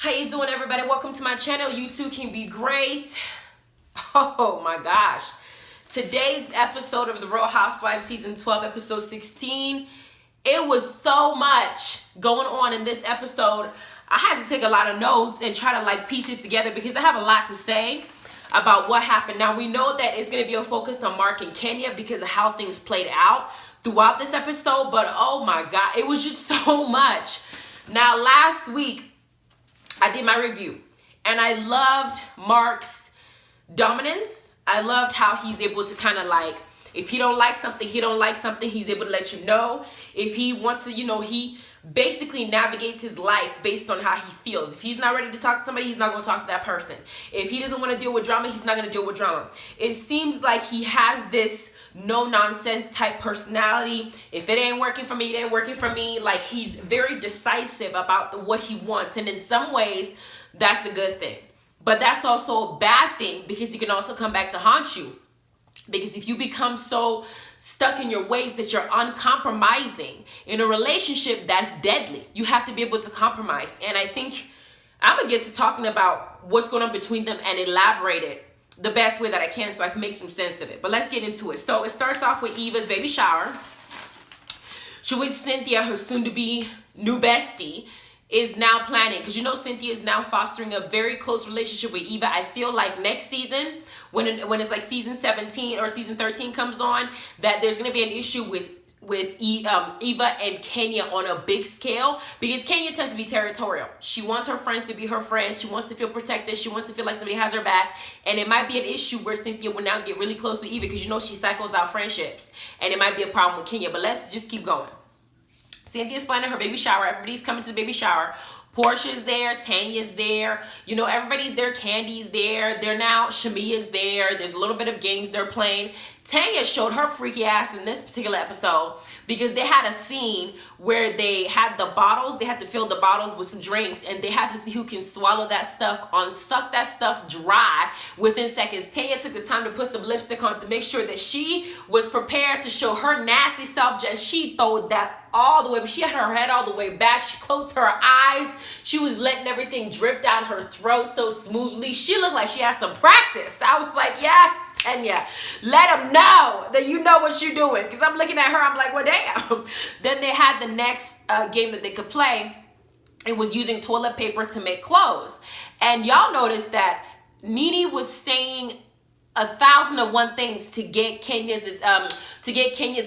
How you doing, everybody? Welcome to my channel. You too can be great. Oh my gosh. Today's episode of The Real Housewives season 12, episode 16. It was so much going on in this episode. I had to take a lot of notes and try to piece it together because I have a lot to say about what happened. Now we know that it's going to be a focus on Mark and Kenya because of how things played out throughout this episode, but oh my God, it was just so much. Now last week, I did my review and I loved Mark's dominance. I loved how he's able to kind of if he don't like something, he's able to let you know. If he wants to, he basically navigates his life based on how he feels. If he's not ready to talk to somebody, he's not going to talk to that person. If he doesn't want to deal with drama, he's not going to deal with drama. It seems like he has this no-nonsense type personality. If it ain't working for me, it ain't working for me. He's very decisive about what he wants. And in some ways, that's a good thing. But that's also a bad thing because he can also come back to haunt you. Because if you become so stuck in your ways that you're uncompromising in a relationship, that's deadly. You have to be able to compromise. And I think I'm going to get to talking about what's going on between them and elaborate it the best way that I can so I can make some sense of it. But let's get into it. So it starts off with Eva's baby shower. She with Cynthia, her soon-to-be new bestie, is now planning, because Cynthia is now fostering a very close relationship with Eva. I feel like next season, when it's season 17 or season 13 comes on, that there's going to be an issue with Eva and Kenya on a big scale, because Kenya tends to be territorial. She wants her friends to be her friends. She wants to feel protected. She wants to feel like somebody has her back. And it might be an issue where Cynthia will now get really close with Eva because she cycles out friendships. And it might be a problem with Kenya. But let's just keep going. Cynthia's planning her baby shower. Everybody's coming to the baby shower. Portia's there, Tanya's there, everybody's there, Kandi's there, Shamia's there, there's a little bit of games they're playing. Tanya showed her freaky ass in this particular episode because they had a scene where they had to fill the bottles with some drinks, and they had to see who can swallow that stuff, suck that stuff dry within seconds. Tanya took the time to put some lipstick on to make sure that she was prepared to show her nasty self, and she throwed that all the way, but she had her head all the way back. She closed her eyes. She was letting everything drip down her throat so smoothly. She looked like she had some practice. I was like, yes, Tanya, let them know that you know what you're doing. Because I'm looking at her, I'm like, well, damn. Then they had the next game that they could play. It was using toilet paper to make clothes. And y'all noticed that Nene was saying 1,001 things to get Kenya's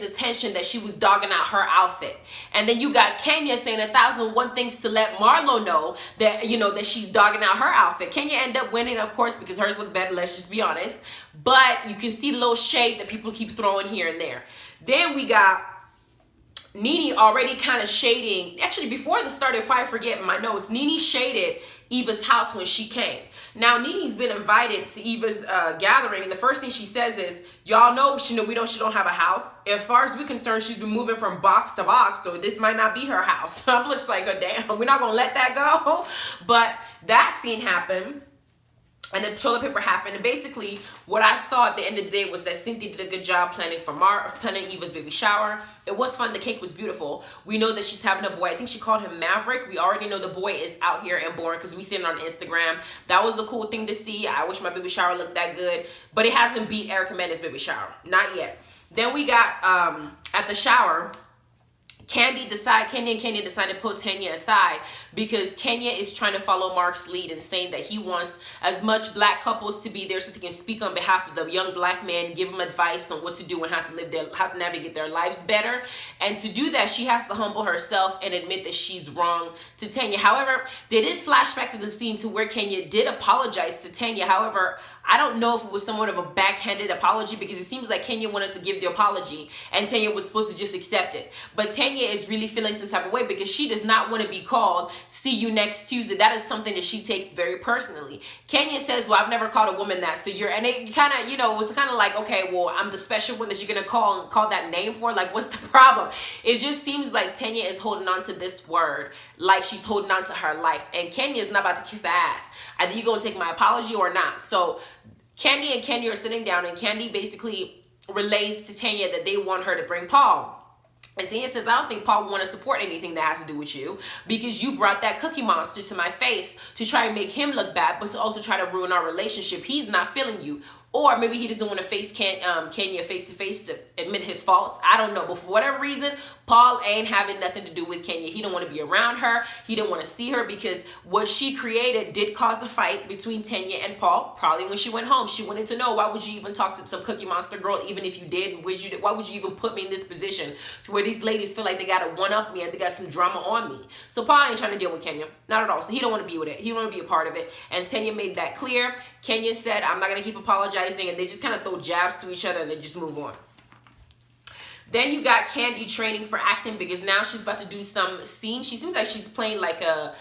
attention, that she was dogging out her outfit. And then you got Kenya saying 1,001 things to let Marlo know that that she's dogging out her outfit. Kenya ended up winning, of course, because hers looked better, let's just be honest. But you can see the little shade that people keep throwing here and there. Then we got Nene already kind of shading. Actually, before the start, if I forget my notes, Nene shaded Eva's house when she came. Now, Nene's been invited to Eva's gathering, and the first thing she says is, y'all know she don't have a house. As far as we're concerned, she's been moving from box to box, so this might not be her house. I'm just like, oh, damn, we're not going to let that go. But that scene happened. And the toilet paper happened. And basically, what I saw at the end of the day was that Cynthia did a good job planning Eva's baby shower. It was fun. The cake was beautiful. We know that she's having a boy. I think she called him Maverick. We already know the boy is out here and born because we seen it on Instagram. That was a cool thing to see. I wish my baby shower looked that good. But it hasn't beat Erica Mendes' baby shower. Not yet. Then we got, at the shower, Kenya and Kenya decided to put Tanya aside because Kenya is trying to follow Mark's lead and saying that he wants as much black couples to be there so they can speak on behalf of the young black men, give them advice on what to do and how to navigate their lives better. And to do that, she has to humble herself and admit that she's wrong to Tanya. However, they did flash back to the scene to where Kenya did apologize to Tanya. However, I don't know if it was somewhat of a backhanded apology because it seems like Kenya wanted to give the apology and Tanya was supposed to just accept it. But Tanya is really feeling some type of way because she does not want to be called, see you next Tuesday. That is something that she takes very personally. Kenya says, well, I've never called a woman that. So and it kind of, it was kind of like, okay, well, I'm the special one that you're going to call that name for. Like, what's the problem? It just seems like Tanya is holding on to this word like she's holding on to her life. And Kenya is not about to kiss her ass. Either you're going to take my apology or not. So Kandi and Kenya are sitting down, and Kandi basically relays to Tanya that they want her to bring Paul. And Tanya says, I don't think Paul would want to support anything that has to do with you because you brought that cookie monster to my face to try and make him look bad, but to also try to ruin our relationship. He's not feeling you. Or maybe he doesn't want to face Kenya face to face to admit his faults. I don't know. But for whatever reason, Paul ain't having nothing to do with Kenya. He don't want to be around her. He don't want to see her because what she created did cause a fight between Tanya and Paul. Probably when she went home, she wanted to know, why would you even talk to some cookie monster girl, even if you did? Why would you even put me in this position to where these ladies feel like they got to one-up me and they got some drama on me? So Paul ain't trying to deal with Kenya. Not at all. So he don't want to be with it. He don't want to be a part of it. And Tanya made that clear. Kenya said, I'm not going to keep apologizing. And they just kind of throw jabs to each other and they just move on. Then you got Kandi training for acting because now she's about to do some scene. She seems like she's playing like a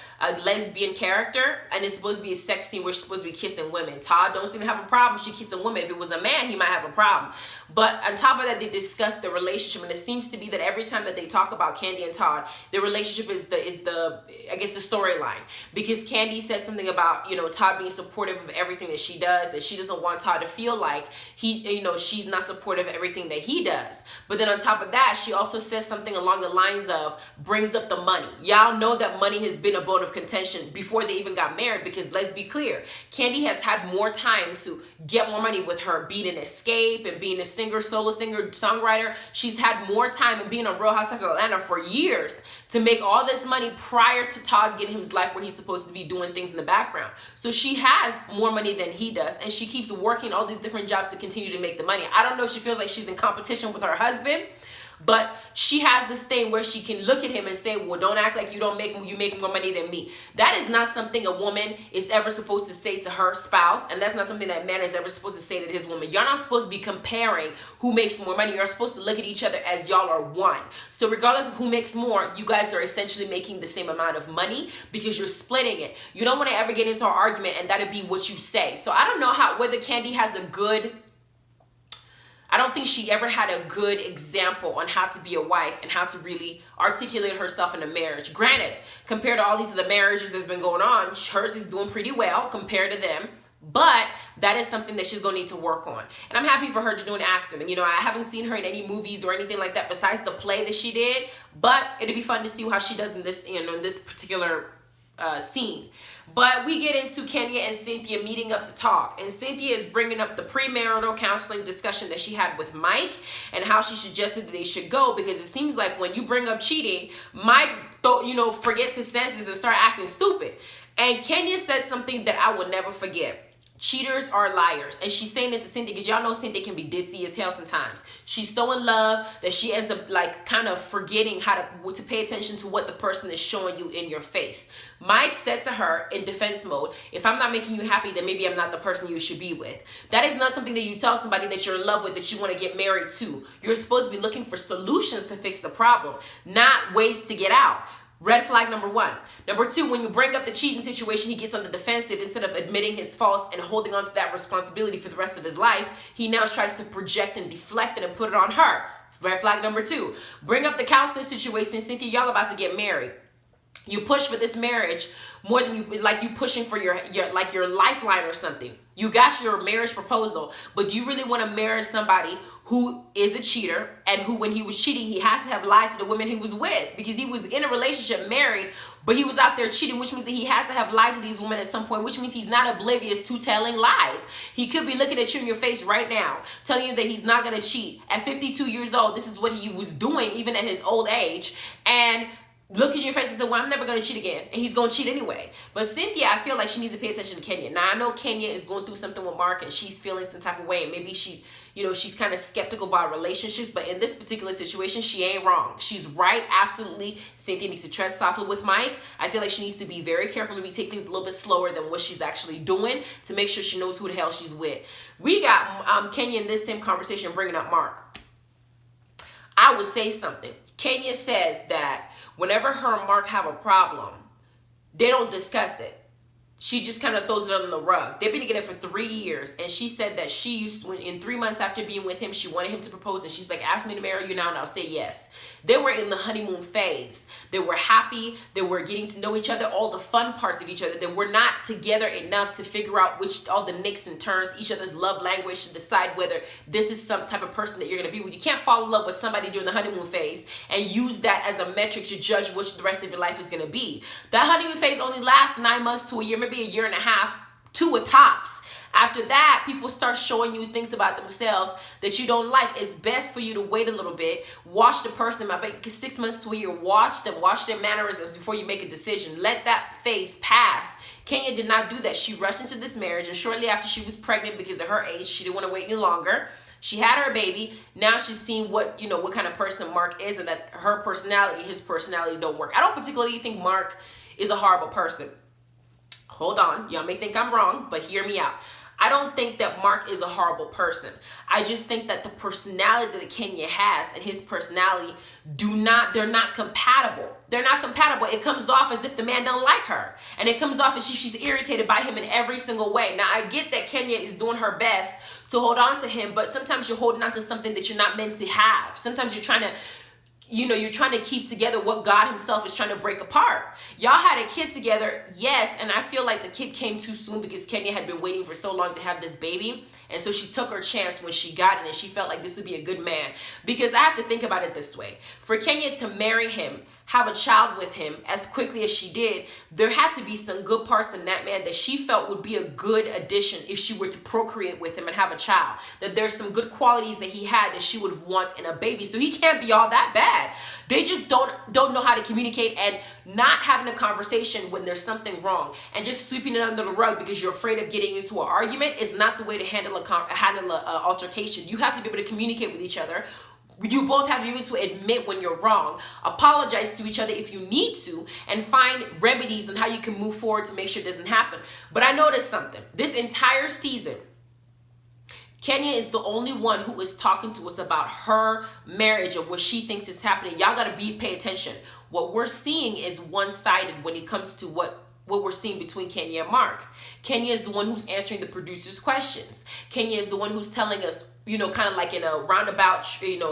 lesbian character, and it's supposed to be a sex scene where she's supposed to be kissing women. Todd don't seem to have a problem. She kissing women. If it was a man, he might have a problem. But on top of that, they discuss the relationship, and it seems to be that every time that they talk about Kandi and Todd, their relationship is the I guess the storyline, because Kandi says something about, you know, Todd being supportive of everything that she does, and she doesn't want Todd to feel like she's not supportive of everything that he does. But then on top of that, she also says something along the lines of, brings up the money. Y'all know that money has been a bone of contention before they even got married, because let's be clear, Kandi has had more time to get more money with her being an Escape and being a solo singer, songwriter. She's had more time and being on Real Housewives of Atlanta for years to make all this money prior to Todd getting his life where he's supposed to be doing things in the background. So she has more money than he does, and she keeps working all these different jobs to continue to make the money. I don't know if she feels like she's in competition with her husband, but she has this thing where she can look at him and say, well, don't act like you make more money than me. That is not something a woman is ever supposed to say to her spouse, and that's not something that a man is ever supposed to say to his woman. You're not supposed to be comparing who makes more money. You're supposed to look at each other as y'all are one. So regardless of who makes more, you guys are essentially making the same amount of money because you're splitting it. You don't want to ever get into an argument and that'd be what you say. So I don't know whether Kandi has I don't think she ever had a good example on how to be a wife and how to really articulate herself in a marriage. Granted, compared to all these other marriages that's been going on, hers is doing pretty well compared to them. But that is something that she's going to need to work on. And I'm happy for her to do an acting. And, you know, I haven't seen her in any movies or anything like that besides the play that she did. But it'd be fun to see how she does in this, in this particular scene. But we get into Kenya and Cynthia meeting up to talk, and Cynthia is bringing up the premarital counseling discussion that she had with Mike and how she suggested that they should go, because it seems like when you bring up cheating, Mike forgets his senses and start acting stupid. And Kenya says something that I will never forget. Cheaters are liars. And she's saying it to Cynthia because y'all know Cynthia can be ditzy as hell sometimes. She's so in love that she ends up like kind of forgetting how to pay attention to what the person is showing you in your face. Mike said to her in defense mode, if I'm not making you happy, then maybe I'm not the person you should be with. That is not something that you tell somebody that you're in love with, that you want to get married to. You're supposed to be looking for solutions to fix the problem, not ways to get out. Red flag number one. Number two, when you bring up the cheating situation, he gets on the defensive. Instead of admitting his faults and holding on to that responsibility for the rest of his life, he now tries to project and deflect it and put it on her. Red flag number two. Bring up the counseling situation. Cynthia, y'all about to get married. You push for this marriage more than you pushing for your lifeline or something. You got your marriage proposal, but do you really want to marry somebody who is a cheater and who, when he was cheating, he had to have lied to the women he was with, because he was in a relationship, married, but he was out there cheating, which means that he had to have lied to these women at some point, which means he's not oblivious to telling lies. He could be looking at you in your face right now, telling you that he's not going to cheat. At 52 years old, this is what he was doing, even at his old age, and look at your face and say, well, I'm never going to cheat again. And he's going to cheat anyway. But Cynthia, I feel like she needs to pay attention to Kenya. Now, I know Kenya is going through something with Mark and she's feeling some type of way. And maybe she's kind of skeptical about relationships. But in this particular situation, she ain't wrong. She's right. Absolutely. Cynthia needs to tread softly with Mike. I feel like she needs to be very careful, maybe take things a little bit slower than what she's actually doing to make sure she knows who the hell she's with. We got Kenya in this same conversation bringing up Mark. I would say something. Kenya says that whenever her and Mark have a problem, they don't discuss it. she just kind of throws it under the rug. They've been together for 3 years, and she said that she used, when in 3 months after being with him, she wanted him to propose, and she's like, ask me to marry you now, and I'll say yes. They were in the honeymoon phase. They were happy. They were getting to know each other, all the fun parts of each other. They were not together enough to figure out all the nicks and turns, each other's love language, to decide whether this is some type of person that you're going to be with. You can't fall in love with somebody during the honeymoon phase and use that as a metric to judge what the rest of your life is going to be. That honeymoon phase only lasts 9 months to a year, maybe a year and a half, 2 at tops. After that, people start showing you things about themselves that you don't like. It's best for you to wait a little bit, watch the person, about 6 months to a year, watch them, watch their mannerisms before you make a decision. Let that phase pass. Kenya did not do that. She rushed into this marriage, and shortly after she was pregnant, because of her age, she didn't want to wait any longer. She had her baby. Now she's seen what kind of person Mark is, and that his personality don't work. I don't particularly think Mark is a horrible person. Hold on. Y'all may think I'm wrong, but hear me out. I don't think that Mark is a horrible person. I just think that the personality that Kenya has and his personality they're not compatible. They're not compatible. It comes off as if the man don't like her. And it comes off as if she's irritated by him in every single way. Now, I get that Kenya is doing her best to hold on to him, but sometimes you're holding on to something that you're not meant to have. Sometimes you're trying to keep together what God himself is trying to break apart. Y'all had a kid together, yes, and I feel like the kid came too soon because Kenya had been waiting for so long to have this baby. And so she took her chance when she got it, and she felt like this would be a good man. Because I have to think about it this way. For Kenya to marry him, have a child with him as quickly as she did, there had to be some good parts in that man that she felt would be a good addition if she were to procreate with him and have a child. That there's some good qualities that he had that she would have wanted in a baby. So he can't be all that bad. They just don't know how to communicate, and not having a conversation when there's something wrong and just sweeping it under the rug because you're afraid of getting into an argument is not the way to handle a altercation. You have to be able to communicate with each other. You both have to be able to admit when you're wrong, apologize to each other if you need to, and find remedies on how you can move forward to make sure it doesn't happen. But I noticed something. This entire season, Kenya is the only one who is talking to us about her marriage and what she thinks is happening. Y'all got to pay attention. What we're seeing is one-sided when it comes to what we're seeing between Kenya and Mark. Kenya is the one who's answering the producer's questions. Kenya is the one who's telling us, kind of like in a roundabout,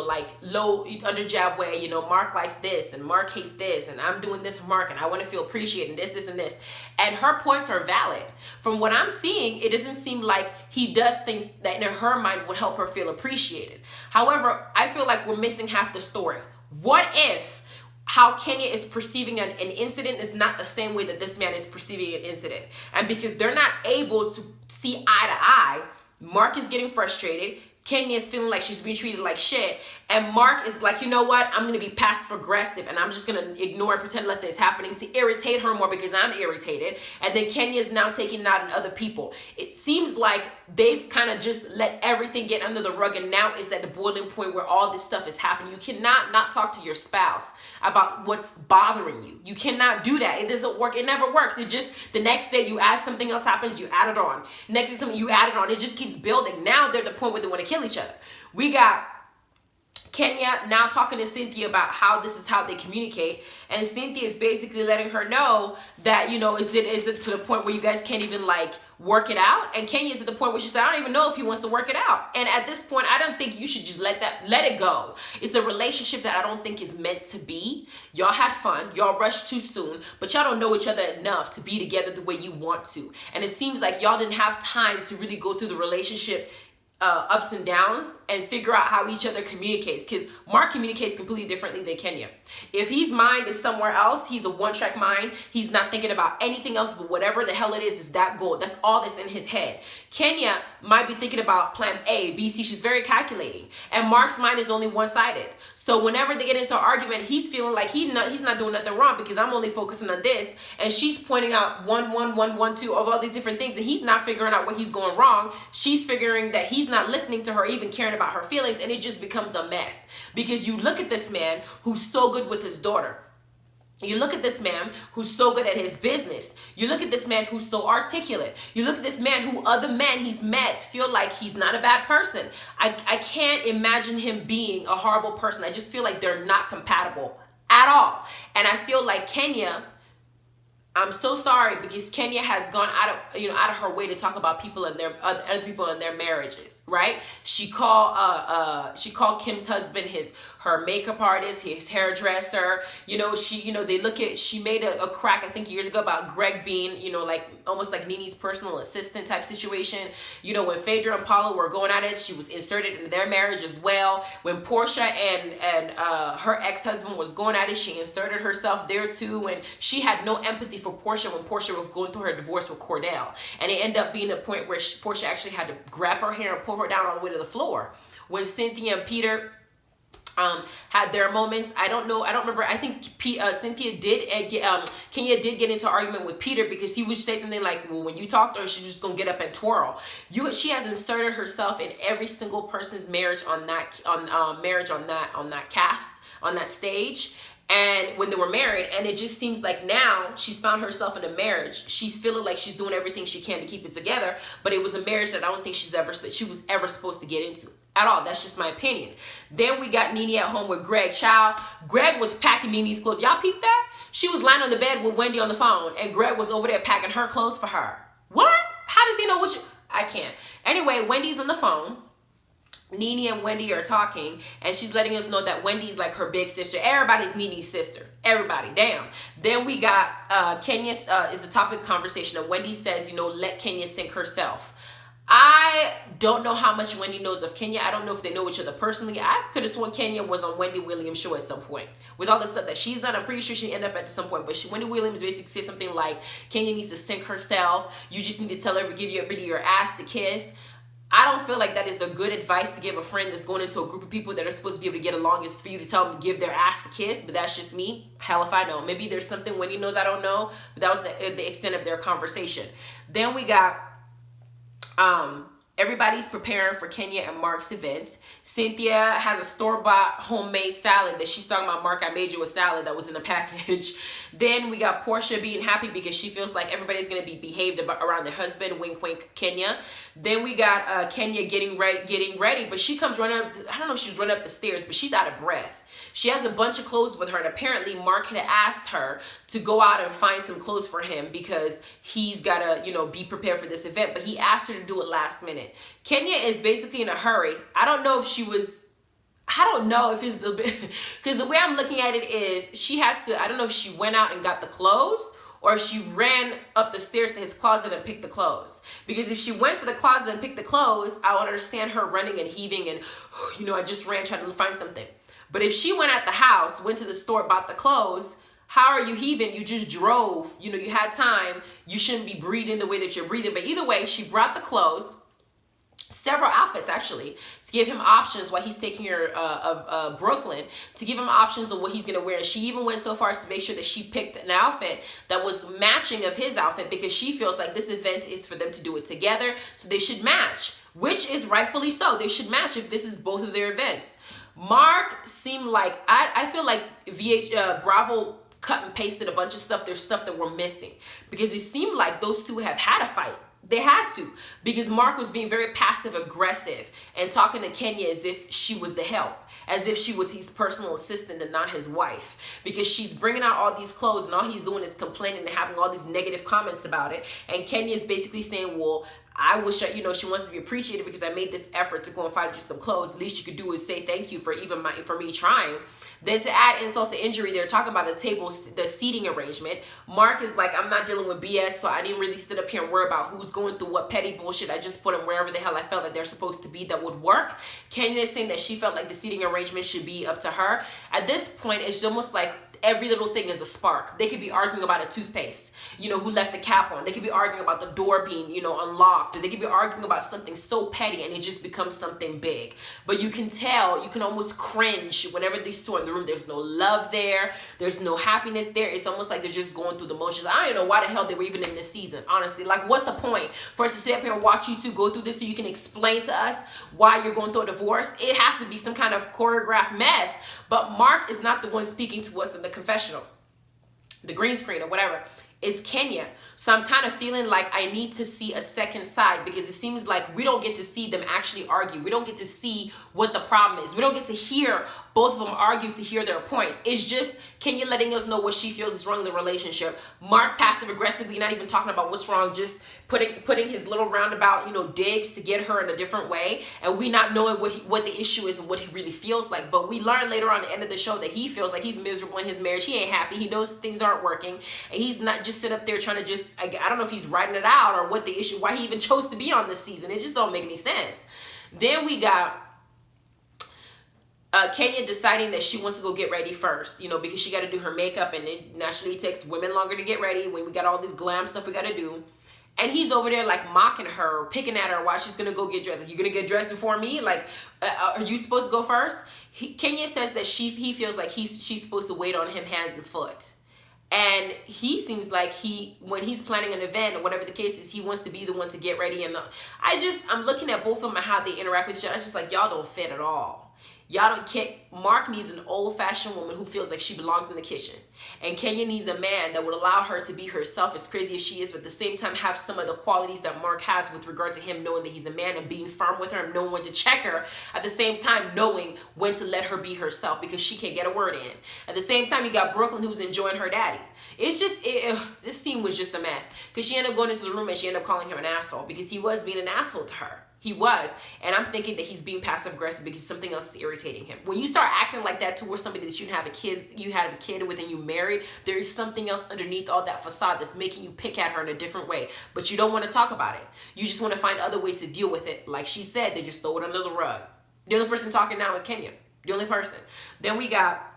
like low under jab way, Mark likes this and Mark hates this, and I'm doing this for Mark and I want to feel appreciated, and this, and this. And her points are valid. From what I'm seeing, it doesn't seem like he does things that in her mind would help her feel appreciated. However, I feel like we're missing half the story. What if how Kenya is perceiving an incident is not the same way that this man is perceiving an incident? And because they're not able to see eye to eye, Mark is getting frustrated. Kenya is feeling like she's being treated like shit. And Mark is like, you know what? I'm going to be passive aggressive and I'm just going to ignore and pretend like this is happening to irritate her more because I'm irritated. And then Kenya is now taking it out on other people. It seems like they've kind of just let everything get under the rug, and now it's at the boiling point where all this stuff is happening. You cannot not talk to your spouse about what's bothering you. You cannot do that. It doesn't work. It never works. It just, the next day you add something else happens, you add it on. Next day something you add it on. It just keeps building. Now they're at the point where they want to kill each other. We got Kenya now talking to Cynthia about how this is how they communicate, and Cynthia is basically letting her know that, is it to the point where you guys can't even like work it out? And Kenya is at the point where she said, I don't even know if he wants to work it out. And at this point, I don't think you should just let it go. It's a relationship that I don't think is meant to be. Y'all had fun, y'all rushed too soon, but y'all don't know each other enough to be together the way you want to. And it seems like y'all didn't have time to really go through the relationship ups and downs and figure out how each other communicates, because Mark communicates completely differently than Kenya. If his mind is somewhere else, he's a one-track mind. He's not thinking about anything else but whatever the hell it is that goal. That's all that's in his head. Kenya might be thinking about plan A, B, C. She's very calculating. And Mark's mind is only one-sided. So whenever they get into an argument, he's feeling like he's not doing nothing wrong because I'm only focusing on this. And she's pointing out 1, 1, 1, 1, 2 of all these different things, and he's not figuring out what he's going wrong. She's figuring that he's not listening to her, even caring about her feelings, and it just becomes a mess. Because you look at this man who's so good with his daughter. You look at this man who's so good at his business. You look at this man who's so articulate. You look at this man who other men he's met feel like he's not a bad person. I can't imagine him being a horrible person. I just feel like they're not compatible at all. And I feel like Kenya I'm so sorry, because Kenya has gone out of her way to talk about people and their other people in their marriages, right? She called Kim's husband her makeup artist, his hairdresser. She made a crack, I think, years ago about Greg being, like almost like Nene's personal assistant type situation. When Phaedra and Paula were going at it, she was inserted into their marriage as well. When Portia and her ex-husband was going at it, she inserted herself there too, and she had no empathy for Portia when Portia was going through her divorce with Cordell. And it ended up being a point where Portia actually had to grab her hair and pull her down all the way to the floor. When Cynthia and Peter had their moments, I don't remember. I think Kenya did get into argument with Peter, because he would say something like, well, when you talk to her, she's just gonna get up and twirl. She has inserted herself in every single person's marriage on that cast, on that stage. And when they were married, and it just seems like now she's found herself in a marriage. She's feeling like she's doing everything she can to keep it together, but it was a marriage that I don't think she was ever supposed to get into at all. That's just my opinion. Then we got Nene at home with Greg. Child, Greg was packing Nene's clothes. Y'all peeped that? She was lying on the bed with Wendy on the phone, and Greg was over there packing her clothes for her. What? How does he know I can't. Anyway, Wendy's on the phone. Nene and Wendy are talking, and she's letting us know that Wendy's like her big sister. Everybody's Nene's sister. Everybody, damn. Then we got Kenya is the topic of conversation, and Wendy says, let Kenya sink herself. I don't know how much Wendy knows of Kenya. I don't know if they know each other personally. I could have sworn Kenya was on Wendy Williams' show at some point. With all the stuff that she's done, I'm pretty sure she ended up at some point. But Wendy Williams basically said something like, Kenya needs to sink herself. You just need to tell her to give you a bit of your ass to kiss. I don't feel like that is a good advice to give a friend that's going into a group of people that are supposed to be able to get along, is for you to tell them to give their ass a kiss. But that's just me. Hell if I know. Maybe there's something Wendy knows I don't know. But that was the extent of their conversation. Then we got everybody's preparing for Kenya and Mark's event. Cynthia has a store-bought homemade salad that she's talking about. Mark, I made you a salad that was in a package. Then we got Portia being happy because she feels like everybody's going to be behaved around their husband. Wink, wink, Kenya. Then we got Kenya getting ready, but she comes running up. I don't know if she's running up the stairs, but she's out of breath. She has a bunch of clothes with her, and apparently Mark had asked her to go out and find some clothes for him because he's got to, be prepared for this event, but he asked her to do it last minute. Kenya is basically in a hurry. I don't know if it's because the way I'm looking at it is she had to, I don't know if she went out and got the clothes, or if she ran up the stairs to his closet and picked the clothes. Because if she went to the closet and picked the clothes, I would understand her running and heaving and, I just ran trying to find something. But if she went at the house, went to the store, bought the clothes, how are you heaving? You just drove. You had time. You shouldn't be breathing the way that you're breathing. But either way, she brought the clothes, several outfits actually, to give him options while he's taking her of Brooklyn, to give him options of what he's going to wear. And she even went so far as to make sure that she picked an outfit that was matching of his outfit, because she feels like this event is for them to do it together. So they should match, which is rightfully so. They should match if this is both of their events. Mark seemed like, I feel like Bravo cut and pasted a bunch of stuff. There's stuff that we're missing, because it seemed like those two have had a fight. They had to, because Mark was being very passive aggressive and talking to Kenya as if she was the help, as if she was his personal assistant and not his wife, because she's bringing out all these clothes and all he's doing is complaining and having all these negative comments about it. And Kenya is basically saying, well, I wish, she wants to be appreciated because I made this effort to go and find you some clothes. The least you could do is say thank you for me trying. Then to add insult to injury, they're talking about the seating arrangement. Mark is like, I'm not dealing with BS, so I didn't really sit up here and worry about who's going through what petty bullshit. I just put them wherever the hell I felt like they're supposed to be that would work. Kenya is saying that she felt like the seating arrangement should be up to her. At this point, it's almost like every little thing is a spark. They could be arguing about a toothpaste, who left the cap on. They could be arguing about the door being, unlocked. Or they could be arguing about something so petty and it just becomes something big. But you can tell, you can almost cringe whenever these two are in the room. There's no love there. There's no happiness there. It's almost like they're just going through the motions. I don't even know why the hell they were even in this season, honestly. Like, what's the point for us to sit up here and watch you two go through this so you can explain to us why you're going through a divorce? It has to be some kind of choreographed mess. But Mark is not the one speaking to us in the confessional, the green screen or whatever. is Kenya. So I'm kind of feeling like I need to see a second side, because it seems like we don't get to see them actually argue. We don't get to see what the problem is. We don't get to hear both of them argue to hear their points. It's just Kenya letting us know what she feels is wrong in the relationship. Mark passive aggressively, not even talking about what's wrong, just putting his little roundabout, digs to get her in a different way, and we not knowing what the issue is and what he really feels like. But we learn later on the end of the show that he feels like he's miserable in his marriage. He ain't happy. He knows things aren't working, and he's not just sit up there trying to just, I don't know if he's writing it out or what the issue, why he even chose to be on this season. It just don't make any sense. Then we got Kenya deciding that she wants to go get ready first, because she got to do her makeup, and it naturally takes women longer to get ready when we got all this glam stuff we got to do. And he's over there like mocking her, picking at her while she's going to go get dressed. Like, you going to get dressed before me? Like, are you supposed to go first? Kenya says that he feels like she's supposed to wait on him hands and foot. And he seems like when he's planning an event or whatever the case is, he wants to be the one to get ready. And I'm looking at both of them and how they interact with each other. I'm just like, y'all don't fit at all. Y'all don't care. Mark needs an old-fashioned woman who feels like she belongs in the kitchen. And Kenya needs a man that would allow her to be herself, as crazy as she is, but at the same time have some of the qualities that Mark has with regard to him, knowing that he's a man and being firm with her and knowing when to check her. At the same time, knowing when to let her be herself, because she can't get a word in. At the same time, you got Brooklyn, who's enjoying her daddy. It's just, this scene was just a mess. Because she ended up going into the room and she ended up calling him an asshole, because he was being an asshole to her. He was. And I'm thinking that he's being passive aggressive because something else is irritating him. When you start acting like that towards somebody that you had a kid with and you married, there is something else underneath all that facade that's making you pick at her in a different way. But you don't want to talk about it. You just want to find other ways to deal with it. Like she said, they just throw it under the rug. The only person talking now is Kenya. The only person. Then we got,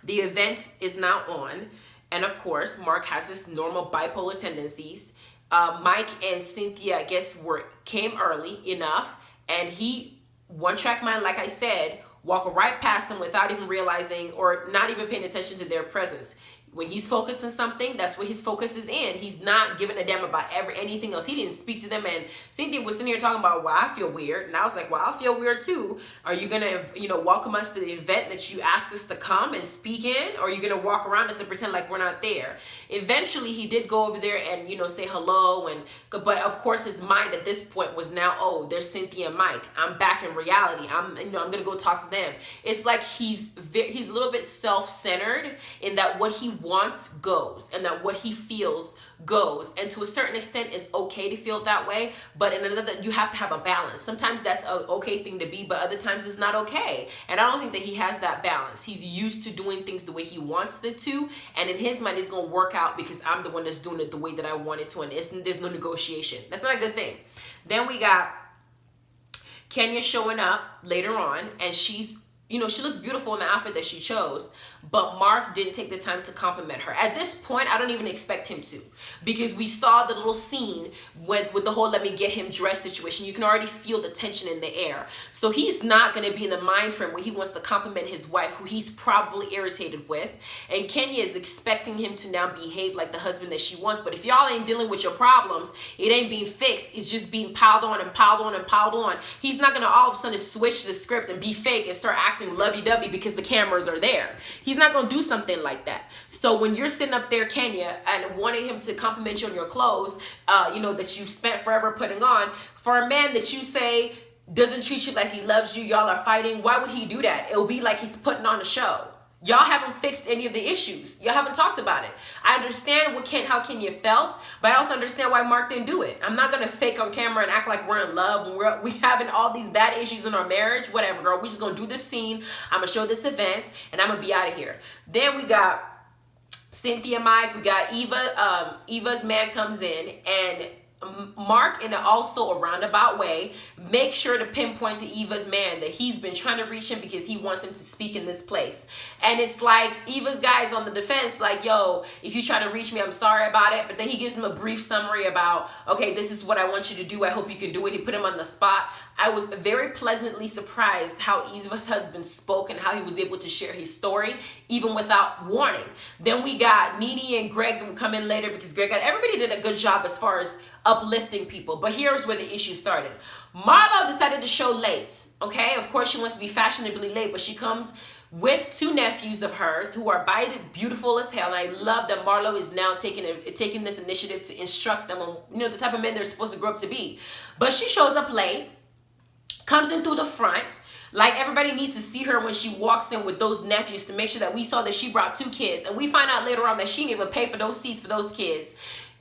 the event is now on. And of course, Mark has his normal bipolar tendencies. Mike and Cynthia, I guess, came early enough, and he, one-track mind, like I said, walk right past them without even realizing or not even paying attention to their presence. When he's focused on something, that's what his focus is in. He's not giving a damn about anything else. He didn't speak to them, and Cynthia was sitting here talking about, well, I feel weird. And I was like, well, I feel weird too. Are you going to, welcome us to the event that you asked us to come and speak in? Or are you going to walk around us and pretend like we're not there? Eventually, he did go over there and, say hello. But of course, his mind at this point was now, oh, there's Cynthia and Mike. I'm back in reality. I'm going to go talk to them. It's like he's a little bit self-centered in that what he wants goes, and that what he feels goes. And to a certain extent, it's okay to feel that way, but in another, you have to have a balance. Sometimes that's an okay thing to be, but other times it's not okay. And I don't think that he has that balance. He's used to doing things the way he wants it to, and in his mind, it's going to work out because I'm the one that's doing it the way that I want it to, and there's no negotiation. That's not a good thing. Then we got Kenya showing up later on, and she's, she looks beautiful in the outfit that she chose, but Mark didn't take the time to compliment her. At this point, I don't even expect him to, because we saw the little scene with the whole let me get him dressed situation. You can already feel the tension in the air. So he's not going to be in the mind frame where he wants to compliment his wife, who he's probably irritated with. And Kenya is expecting him to now behave like the husband that she wants. But if y'all ain't dealing with your problems, it ain't being fixed. It's just being piled on and piled on and piled on. He's not going to all of a sudden switch the script and be fake and start acting lovey-dovey because the cameras are there. He's not going to do something like that. So when you're sitting up there, Kenya, and wanting him to compliment you on your clothes, that you spent forever putting on, for a man that you say doesn't treat you like he loves you, y'all are fighting, why would he do that? It'll be like he's putting on a show. Y'all haven't fixed any of the issues. Y'all haven't talked about it. I understand how Kenya felt, but I also understand why Mark didn't do it. I'm not going to fake on camera and act like we're in love when we having all these bad issues in our marriage. Whatever, girl. We're just going to do this scene. I'm going to show this event, and I'm going to be out of here. Then we got Cynthia, Mike. We got Eva. Eva's man comes in, and Mark, in also a roundabout way, make sure to pinpoint to Eva's man that he's been trying to reach him because he wants him to speak in this place. And it's like Eva's guy is on the defense, like, yo, if you try to reach me, I'm sorry about it. But then he gives him a brief summary about, okay, this is what I want you to do. I hope you can do it. He put him on the spot. I was very pleasantly surprised how Eva's husband spoke and how he was able to share his story, even without warning. Then we got Nene and Greg that will come in later because everybody did a good job as far as uplifting people. But here's where the issue started. Marlo decided to show late. Okay, of course she wants to be fashionably late, but she comes with two nephews of hers who are beautiful as hell. And I love that Marlo is now taking this initiative to instruct them on, you know, the type of men they're supposed to grow up to be. But she shows up late, comes in through the front. Like, everybody needs to see her when she walks in with those nephews to make sure that we saw that she brought two kids. And we find out later on that she didn't even pay for those seats for those kids.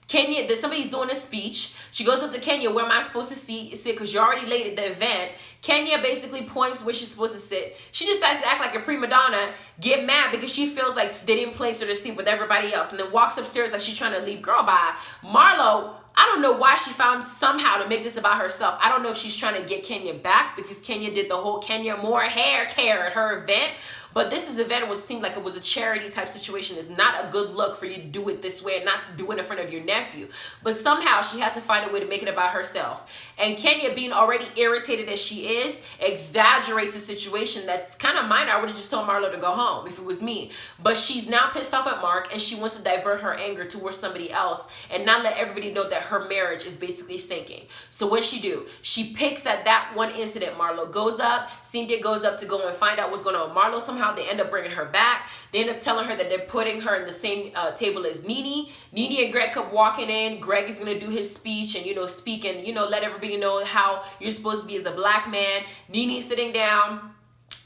Kenya, somebody's doing a speech. She goes up to Kenya, where am I supposed to sit? Because you're already late at the event. Kenya basically points where she's supposed to sit. She decides to act like a prima donna, get mad because she feels like they didn't place her to seat with everybody else, and then walks upstairs like she's trying to leave. Girl, bye. Marlo, I don't know why she found somehow to make this about herself. I don't know if she's trying to get Kenya back because Kenya did the whole Kenya more hair care at her event. But this is an event that seemed like it was a charity type situation. It's not a good look for you to do it this way and not to do it in front of your nephew. But somehow she had to find a way to make it about herself. And Kenya, being already irritated as she is, exaggerates the situation that's kind of minor. I would have just told Marlo to go home if it was me. But she's now pissed off at Mark, and she wants to divert her anger towards somebody else and not let everybody know that her marriage is basically sinking. So what's she do? She picks at that one incident. Marlo goes up. Cynthia goes up to go and find out what's going on. Marlo somehow, they end up bringing her back. They end up telling her that they're putting her in the same table as Nene. Nene and Greg come walking in. Greg is going to do his speech and, you know, speak and, you know, let everybody know how you're supposed to be as a black man. Nene sitting down.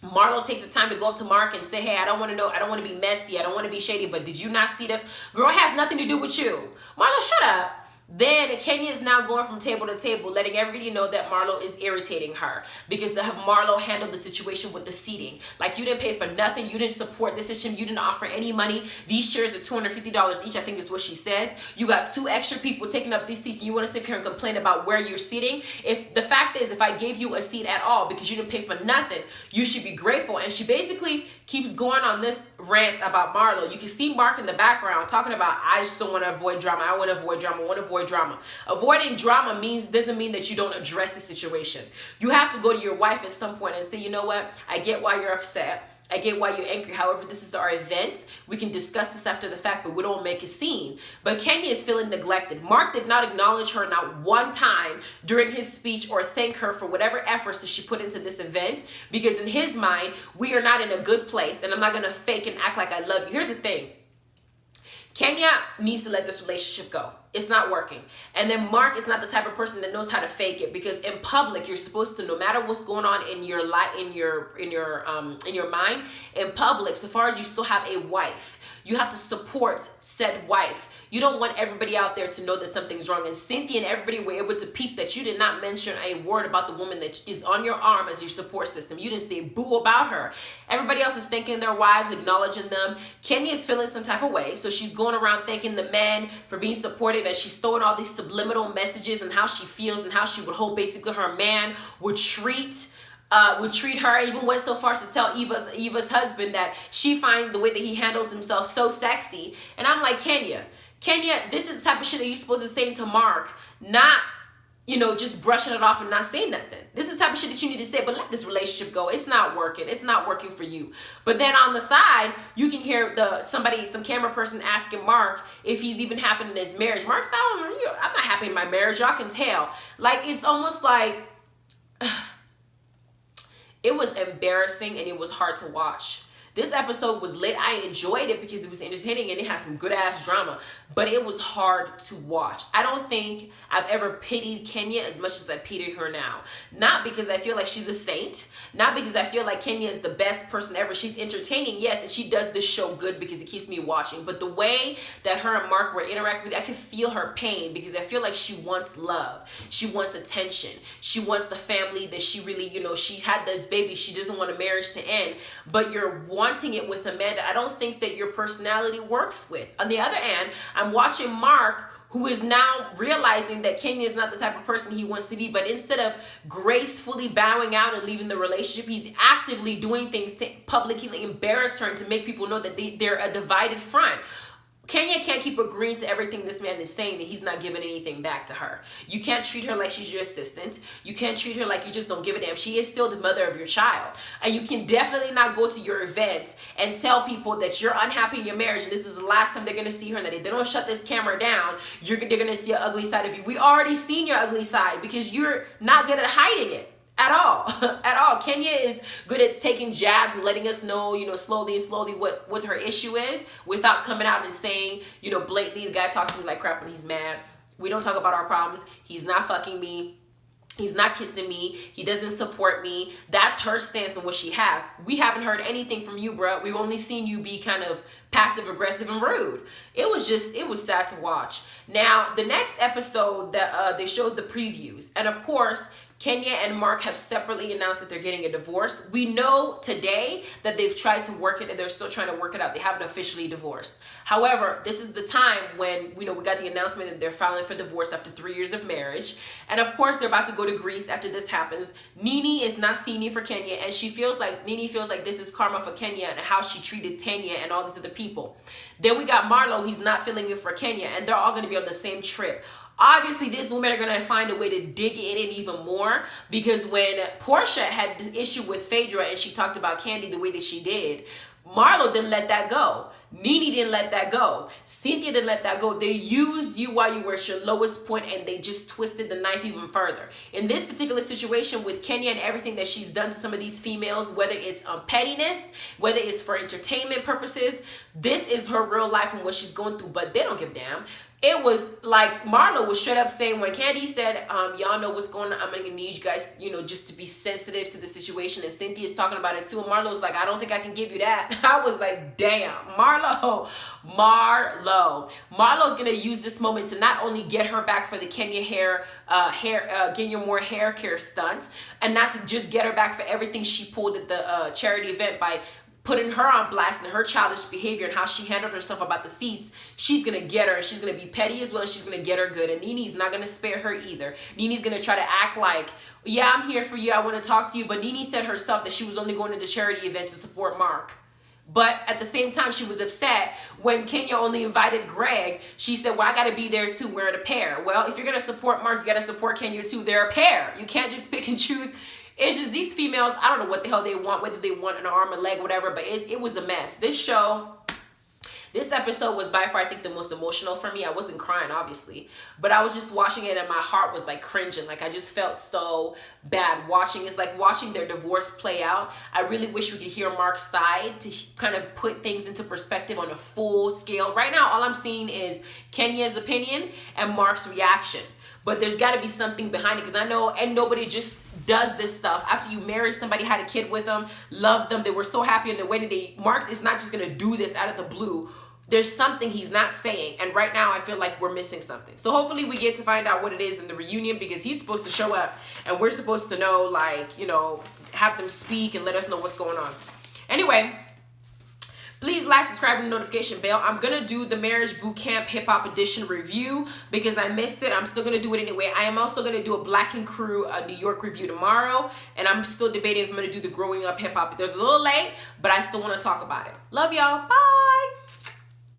Marlo takes the time to go up to Mark and say, hey, I don't want to be messy. I don't want to be shady, but did you not see this? Girl, it has nothing to do with you. Marlo, shut up. Then Kenya is now going from table to table, letting everybody know that Marlo is irritating her because to have Marlo handle the situation with the seating. Like, you didn't pay for nothing. You didn't support this system. You didn't offer any money. These chairs are $250 each, I think is what she says. You got two extra people taking up these seats, and you want to sit here and complain about where you're sitting. If the fact is, if I gave you a seat at all because you didn't pay for nothing, you should be grateful. And she basically keeps going on this rant about Marlo. You can see Mark in the background talking about, I just don't want to avoid drama. I want to avoid drama. I want to avoid drama. Avoiding drama doesn't mean that you don't address the situation. You have to go to your wife at some point and say, you know what? I get why you're upset. I get why you're angry. However, this is our event. We can discuss this after the fact, but we don't make a scene. But Kenya is feeling neglected. Mark did not acknowledge her not one time during his speech or thank her for whatever efforts that she put into this event, because in his mind, we are not in a good place, and I'm not going to fake and act like I love you. Here's the thing. Kenya needs to let this relationship go. It's not working. And then Mark is not the type of person that knows how to fake it, because in public you're supposed to, no matter what's going on in your life, in your mind, in public, so far as you still have a wife, you have to support said wife. You don't want everybody out there to know that something's wrong. And Cynthia and everybody were able to peep that you did not mention a word about the woman that is on your arm as your support system. You didn't say boo about her. Everybody else is thanking their wives, acknowledging them. Kenya is feeling some type of way, so she's going around thanking the men for being supportive, and she's throwing all these subliminal messages and how she feels and how she would hope basically her man would treat her. Even went so far as to tell Eva's husband that she finds the way that he handles himself so sexy. And I'm like, Kenya, this is the type of shit that you're supposed to say to Mark, not, you know, just brushing it off and not saying nothing. This is the type of shit that you need to say, but let this relationship go. It's not working. It's not working for you. But then on the side, you can hear some camera person asking Mark if he's even happy in his marriage. Mark's, I'm not happy in my marriage. Y'all can tell. Like, it's almost like it was embarrassing and it was hard to watch. This episode was lit. I enjoyed it because it was entertaining and it had some good ass drama, but it was hard to watch. I don't think I've ever pitied Kenya as much as I pity her now. Not because I feel like she's a saint, not because I feel like Kenya is the best person ever. She's entertaining, yes, and she does this show good because it keeps me watching. But the way that her and Mark were interacting with, I could feel her pain because I feel like she wants love. She wants attention. She wants the family that she really, you know, she had the baby. She doesn't want a marriage to end, but you're wanting it with a man that I don't think that your personality works with. On the other hand, I'm watching Mark, who is now realizing that Kenya is not the type of person he wants to be, but instead of gracefully bowing out and leaving the relationship, he's actively doing things to publicly embarrass her and to make people know that they're a divided front. Kenya can't keep agreeing to everything this man is saying, that he's not giving anything back to her. You can't treat her like she's your assistant. You can't treat her like you just don't give a damn. She is still the mother of your child. And you can definitely not go to your event and tell people that you're unhappy in your marriage and this is the last time they're going to see her, and that if they don't shut this camera down, they're going to see an ugly side of you. We already seen your ugly side because you're not good at hiding it. at all. At all. Kenya is good at taking jabs and letting us know, slowly and slowly what her issue is without coming out and saying, blatantly, the guy talks to me like crap when he's mad. We don't talk about our problems. He's not fucking me. He's not kissing me. He doesn't support me. That's her stance on what she has. We haven't heard anything from you, bro. We've only seen you be kind of passive aggressive and rude. It was sad to watch. Now, the next episode that they showed the previews. And of course, Kenya and Mark have separately announced that they're getting a divorce. We know today that they've tried to work it and they're still trying to work it out. They haven't officially divorced. However, this is the time when we got the announcement that they're filing for divorce after 3 years of marriage. And of course, they're about to go to Greece after this happens. Nene is not seeing it for Kenya, and Nene feels like this is karma for Kenya and how she treated Tanya and all these other people. Then we got Marlo, he's not feeling it for Kenya, and they're all going to be on the same trip. Obviously, these women are going to find a way to dig it in even more, because when Portia had this issue with Phaedra and she talked about Kandi the way that she did, Marlo didn't let that go. Nene didn't let that go. Cynthia didn't let that go. They used you while you were at your lowest point, and they just twisted the knife even further. In this particular situation with Kenya and everything that she's done to some of these females, whether it's pettiness, whether it's for entertainment purposes, this is her real life and what she's going through, but they don't give a damn. It was like Marlo was straight up saying, when Kandi said, y'all know what's going on, I'm going to need you guys, just to be sensitive to the situation. And Cynthia's talking about it too. And Marlo was like, I don't think I can give you that. I was like, damn, Marlo's going to use this moment to not only get her back for the Kenya Kenya Moore hair care stunt, and not to just get her back for everything she pulled at the charity event by putting her on blast and her childish behavior and how she handled herself about the seats. She's going to get her, and she's going to be petty as well, and she's going to get her good. And Nene's not going to spare her either. Nene's going to try to act like, yeah, I'm here for you, I want to talk to you. But Nene said herself that she was only going to the charity event to support Mark. But at the same time, she was upset when Kenya only invited Greg. She said, well, I got to be there too. We're a pair. Well, if you're going to support Mark, you got to support Kenya too. They're a pair. You can't just pick and choose. It's just these females, I don't know what the hell they want, whether they want an arm, a leg, whatever, but it was a mess. This episode was by far, I think, the most emotional for me. I wasn't crying, obviously, but I was just watching it and my heart was like cringing. Like, I just felt so bad watching. It's like watching their divorce play out. I really wish we could hear Mark's side to kind of put things into perspective on a full scale. Right now, all I'm seeing is Kenya's opinion and Mark's reaction. But there's got to be something behind it, because I know, and nobody just does this stuff. After you marry somebody, had a kid with them, loved them, they were so happy in their wedding, Mark is not just going to do this out of the blue. There's something he's not saying, and right now I feel like we're missing something. So hopefully we get to find out what it is in the reunion, because he's supposed to show up, and we're supposed to know, like, have them speak and let us know what's going on. Anyway, please like, subscribe, and notification bell. I'm going to do the Marriage Boot Camp Hip Hop Edition review because I missed it. I'm still going to do it anyway. I am also going to do a Black and Crew New York review tomorrow. And I'm still debating if I'm going to do the Growing Up Hip Hop. There's a little late, but I still want to talk about it. Love y'all. Bye.